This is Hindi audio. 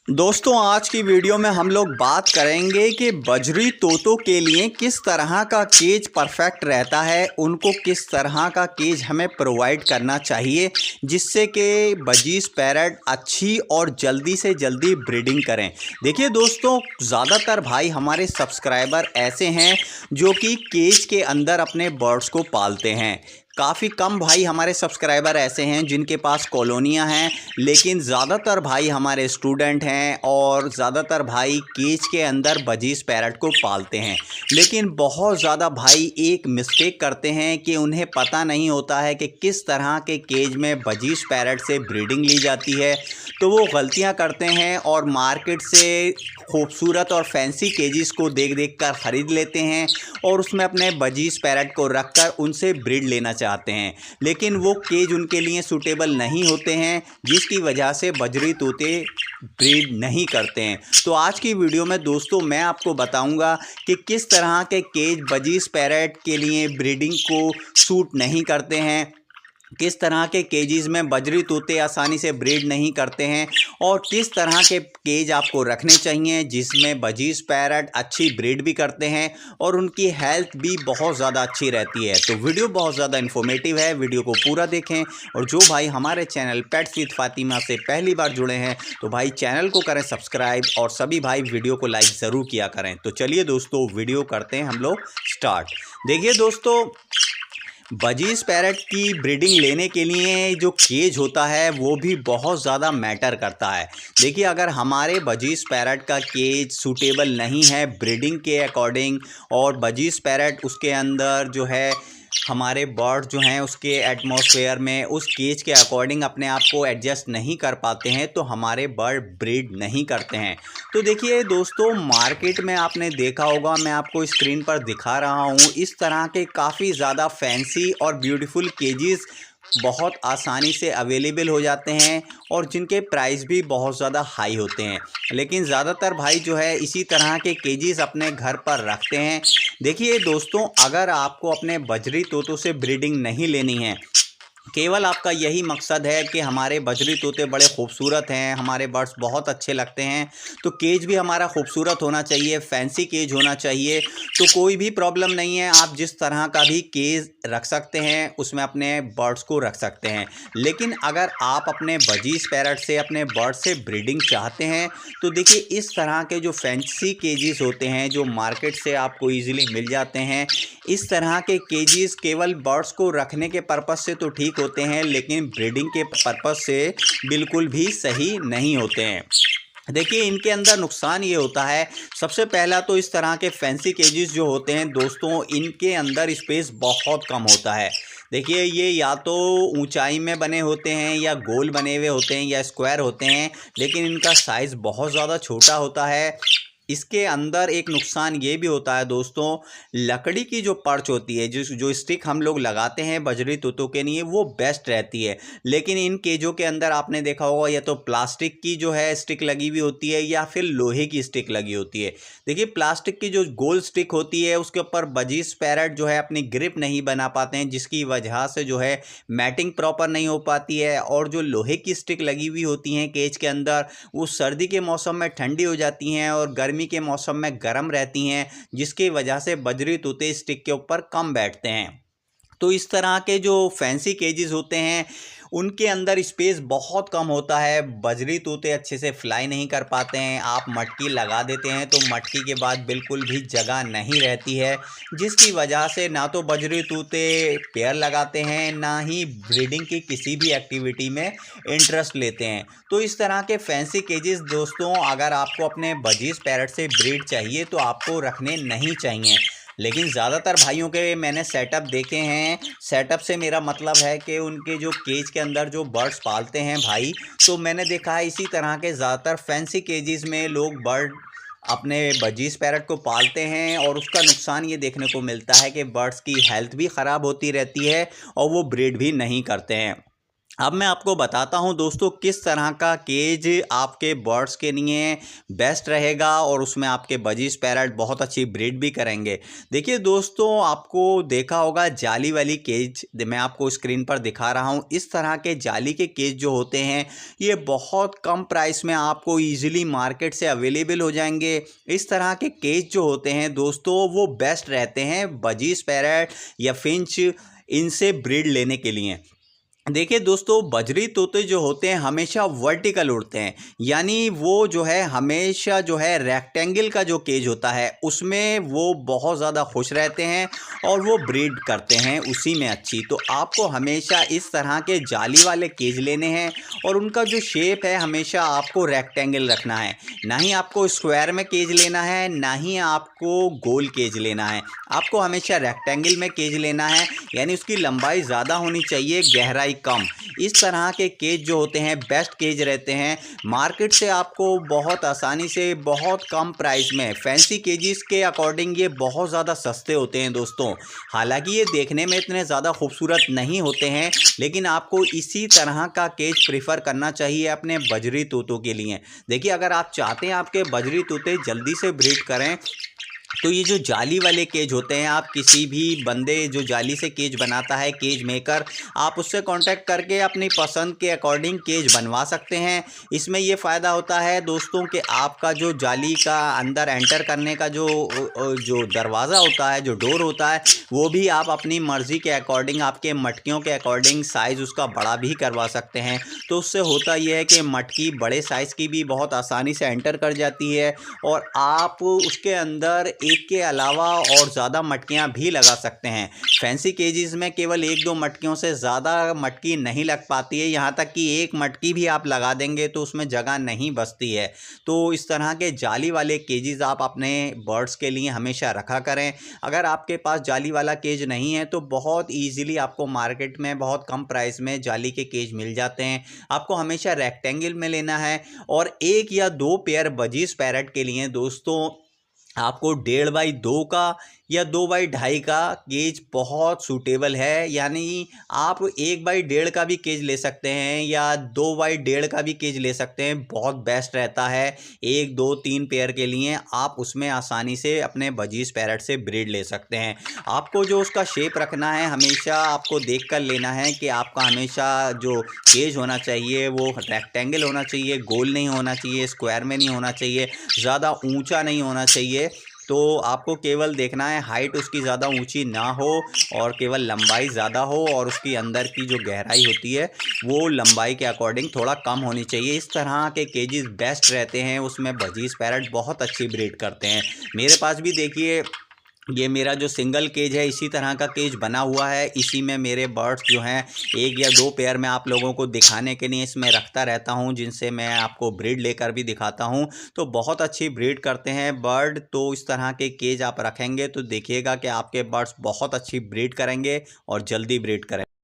दोस्तों आज की वीडियो में हम लोग बात करेंगे कि बजरी तोतों के लिए किस तरह का केज परफेक्ट रहता है, उनको किस तरह का केज हमें प्रोवाइड करना चाहिए जिससे कि बजीज पैरट अच्छी और जल्दी से जल्दी ब्रीडिंग करें। देखिए दोस्तों, ज़्यादातर भाई हमारे सब्सक्राइबर ऐसे हैं जो कि केज के अंदर अपने बर्ड्स को पालते हैं। काफ़ी कम भाई हमारे सब्सक्राइबर ऐसे हैं जिनके पास कॉलोनियाँ हैं, लेकिन ज़्यादातर भाई हमारे स्टूडेंट हैं और ज़्यादातर भाई केज के अंदर बजीज पैरट को पालते हैं। लेकिन बहुत ज़्यादा भाई एक मिस्टेक करते हैं कि उन्हें पता नहीं होता है कि किस तरह के केज में बजीज पैरट से ब्रीडिंग ली जाती है, तो वो गलतियां करते हैं और मार्केट से खूबसूरत और फैंसी केजेस को देख देख कर ख़रीद लेते हैं और उसमें अपने बजीज पैरट को रखकर उनसे ब्रीड लेना चाहते हैं। लेकिन वो केज उनके लिए सूटेबल नहीं होते हैं, जिसकी वजह से बजरी तोते ब्रीड नहीं करते हैं। तो आज की वीडियो में दोस्तों मैं आपको बताऊंगा कि किस तरह के केज बजीज पैरट के लिए ब्रीडिंग को सूट नहीं करते हैं, किस तरह के केजेस में बजरी तोते आसानी से ब्रीड नहीं करते हैं और किस तरह के केज आपको रखने चाहिए जिसमें बजीज पैरट अच्छी ब्रीड भी करते हैं और उनकी हेल्थ भी बहुत ज़्यादा अच्छी रहती है। तो वीडियो बहुत ज़्यादा इन्फॉर्मेटिव है, वीडियो को पूरा देखें। और जो भाई हमारे चैनल पेट्स विद फातिमा से पहली बार जुड़े हैं तो भाई चैनल को करें सब्सक्राइब और सभी भाई वीडियो को लाइक ज़रूर किया करें। तो चलिए दोस्तों वीडियो करते हैं हम लोग स्टार्ट। देखिए दोस्तों, बजीज पैरट की ब्रीडिंग लेने के लिए जो केज होता है वो भी बहुत ज़्यादा मैटर करता है। देखिए, अगर हमारे बजीज पैरट का केज सूटेबल नहीं है ब्रीडिंग के अकॉर्डिंग और बजीज पैरट उसके अंदर जो है हमारे बर्ड्स जो हैं उसके एटमॉस्फेयर में उस केज के अकॉर्डिंग अपने आप को एडजस्ट नहीं कर पाते हैं, तो हमारे बर्ड ब्रीड नहीं करते हैं। तो देखिए दोस्तों, मार्केट में आपने देखा होगा, मैं आपको स्क्रीन पर दिखा रहा हूँ, इस तरह के काफ़ी ज़्यादा फैंसी और ब्यूटीफुल केजेस बहुत आसानी से अवेलेबल हो जाते हैं और जिनके प्राइस भी बहुत ज़्यादा हाई होते हैं। लेकिन ज़्यादातर भाई जो है इसी तरह के केजेस अपने घर पर रखते हैं। देखिए दोस्तों, अगर आपको अपने बजरी तोतों से ब्रीडिंग नहीं लेनी है, केवल आपका यही मकसद है कि हमारे बजरी तोते बड़े खूबसूरत हैं, हमारे बर्ड्स बहुत अच्छे लगते हैं, तो केज भी हमारा खूबसूरत होना चाहिए, फैंसी केज होना चाहिए, तो कोई भी प्रॉब्लम नहीं है। आप जिस तरह का भी केज रख सकते हैं उसमें अपने बर्ड्स को रख सकते हैं। लेकिन अगर आप अपने बजीज पैरट से अपने बर्ड्स से ब्रीडिंग चाहते हैं तो देखिए, इस तरह के जो फैंसी केजेस होते हैं जो मार्केट से आपको ईजिली मिल जाते हैं, इस तरह के केजेस केवल बर्ड्स को रखने के पर्पस से तो ठीक होते हैं, लेकिन ब्रीडिंग के पर्पस से बिल्कुल भी सही नहीं होते हैं। देखिए, इनके अंदर नुकसान ये होता है, सबसे पहला तो इस तरह के फैंसी केजेस जो होते हैं दोस्तों, इनके अंदर स्पेस बहुत कम होता है। देखिए, ये या तो ऊंचाई में बने होते हैं या गोल बने हुए होते हैं या स्क्वायर होते हैं, लेकिन इनका साइज़ बहुत ज़्यादा छोटा होता है। इसके अंदर एक नुकसान ये भी होता है दोस्तों, लकड़ी की जो पर्च होती है, जो स्टिक हम लोग लगाते हैं बजरी तोतों के लिए, वो बेस्ट रहती है। लेकिन इन केजों के अंदर आपने देखा होगा या तो प्लास्टिक की जो है स्टिक लगी हुई होती है या फिर लोहे की स्टिक लगी होती है। देखिए, प्लास्टिक की जो गोल स्टिक होती है उसके ऊपर बजीज पैरट जो है अपनी ग्रिप नहीं बना पाते हैं, जिसकी वजह से जो है मैटिंग प्रॉपर नहीं हो पाती है। और जो लोहे की स्टिक लगी हुई होती हैं केज के अंदर, वो सर्दी के मौसम में ठंडी हो जाती हैं और गर्मी के मौसम में गर्म रहती हैं, जिसकी वजह से बजरी तोते स्टिक के ऊपर कम बैठते हैं। तो इस तरह के जो फैंसी केजेस होते हैं उनके अंदर स्पेस बहुत कम होता है, बजरी तोते अच्छे से फ्लाई नहीं कर पाते हैं। आप मटकी लगा देते हैं तो मटकी के बाद बिल्कुल भी जगह नहीं रहती है, जिसकी वजह से ना तो बजरी तोते पेयर लगाते हैं, ना ही ब्रीडिंग की किसी भी एक्टिविटी में इंटरेस्ट लेते हैं। तो इस तरह के फैंसी केजेस दोस्तों, अगर आपको अपने बजीज पैरट से ब्रीड चाहिए तो आपको रखने नहीं चाहिए। लेकिन ज़्यादातर भाइयों के मैंने सेटअप देखे हैं, सेटअप से मेरा मतलब है कि उनके जो केज के अंदर जो बर्ड्स पालते हैं भाई, तो मैंने देखा है इसी तरह के ज़्यादातर फैंसी केजेस में लोग बर्ड अपने बजीज पैरट को पालते हैं और उसका नुकसान ये देखने को मिलता है कि बर्ड्स की हेल्थ भी ख़राब होती रहती है और वो ब्रीड भी नहीं करते हैं। अब मैं आपको बताता हूं दोस्तों किस तरह का केज आपके बर्ड्स के लिए बेस्ट रहेगा और उसमें आपके बजीज पैरट बहुत अच्छी ब्रीड भी करेंगे। देखिए दोस्तों, आपको देखा होगा जाली वाली केज, मैं आपको स्क्रीन पर दिखा रहा हूं। इस तरह के जाली के केज जो होते हैं ये बहुत कम प्राइस में आपको ईजिली मार्केट से अवेलेबल हो जाएंगे। इस तरह के केज जो होते हैं दोस्तों वो बेस्ट रहते हैं बजीज पैरट या फिंच इनसे ब्रीड लेने के लिए। देखिए दोस्तों, बजरी तोते जो होते हैं हमेशा वर्टिकल उड़ते हैं, यानी वो जो है हमेशा जो है रेक्टेंगल का जो केज होता है उसमें वो बहुत ज़्यादा खुश रहते हैं और वो ब्रीड करते हैं उसी में अच्छी। तो आपको हमेशा इस तरह के जाली वाले केज लेने हैं और उनका जो शेप है हमेशा आपको रेक्टेंगल रखना है, ना ही आपको स्क्वायर में केज लेना है, ना ही आपको गोल केज लेना है। आपको हमेशा रेक्टेंगल में केज लेना है, यानी उसकी लंबाई ज़्यादा होनी चाहिए, गहराई कम। इस तरह के केज जो होते हैं बेस्ट केज रहते हैं। मार्केट से आपको बहुत आसानी से बहुत कम प्राइस में फैंसी केजीज के अकॉर्डिंग ये बहुत ज़्यादा सस्ते होते हैं दोस्तों। हालांकि ये देखने में इतने ज़्यादा खूबसूरत नहीं होते हैं, लेकिन आपको इसी तरह का केज प्रेफर करना चाहिए अपने बजरी तोतों के लिए। देखिए, अगर आप चाहते हैं आपके बजरी तोते जल्दी से ब्रीड करें तो ये जो जाली वाले केज होते हैं, आप किसी भी बंदे जो जाली से केज बनाता है, केज मेकर, आप उससे कांटेक्ट करके अपनी पसंद के अकॉर्डिंग केज बनवा सकते हैं। इसमें ये फ़ायदा होता है दोस्तों कि आपका जो जाली का अंदर एंटर करने का जो दरवाज़ा होता है, जो डोर होता है, वो भी आप अपनी मर्ज़ी के अकॉर्डिंग, आपके मटकियों के अकॉर्डिंग साइज़ उसका बड़ा भी करवा सकते हैं। तो उससे होता ये है कि मटकी बड़े साइज़ की भी बहुत आसानी से एंटर कर जाती है और आप उसके अंदर एक के अलावा और ज़्यादा मटकियाँ भी लगा सकते हैं। फैंसी केजेस में केवल 1-2 मटकियों से ज़्यादा मटकी नहीं लग पाती है, यहाँ तक कि एक मटकी भी आप लगा देंगे तो उसमें जगह नहीं बचती है। तो इस तरह के जाली वाले केजेस आप अपने बर्ड्स के लिए हमेशा रखा करें। अगर आपके पास जाली वाला केज नहीं है तो बहुत ईजिली आपको मार्केट में बहुत कम प्राइस में जाली के केज मिल जाते हैं। आपको हमेशा रेक्टेंगल में लेना है और 1 या 2 पेयर बजीज पैरट के लिए दोस्तों आपको 1.5 बाई 2 का या 2 बाई 2.5 का केज बहुत सूटेबल है। यानी आप 1 बाई 1.5 का भी केज ले सकते हैं या 2 बाई 1.5 का भी केज ले सकते हैं, बहुत बेस्ट रहता है। 1, 2, 3 पेयर के लिए आप उसमें आसानी से अपने बजीज पैरट से ब्रीड ले सकते हैं। आपको जो उसका शेप रखना है हमेशा आपको देख कर लेना है कि आपका हमेशा जो केज होना चाहिए वो रेक्टेंगल होना चाहिए, गोल नहीं होना चाहिए, स्क्वायर में नहीं होना चाहिए, ज़्यादा ऊंचा नहीं होना चाहिए। तो आपको केवल देखना है हाइट उसकी ज़्यादा ऊंची ना हो और केवल लंबाई ज़्यादा हो और उसकी अंदर की जो गहराई होती है वो लंबाई के अकॉर्डिंग थोड़ा कम होनी चाहिए। इस तरह के केजेस बेस्ट रहते हैं, उसमें बजीज पैरट बहुत अच्छी ब्रीड करते हैं। मेरे पास भी देखिए ये मेरा जो सिंगल केज है इसी तरह का केज बना हुआ है, इसी में मेरे बर्ड्स जो हैं 1 या 2 पेयर मैं आप लोगों को दिखाने के लिए इसमें रखता रहता हूं, जिनसे मैं आपको ब्रीड लेकर भी दिखाता हूं। तो बहुत अच्छी ब्रीड करते हैं बर्ड। तो इस तरह के केज आप रखेंगे तो देखिएगा कि आपके बर्ड्स बहुत अच्छी ब्रीड करेंगे और जल्दी ब्रीड करेंगे।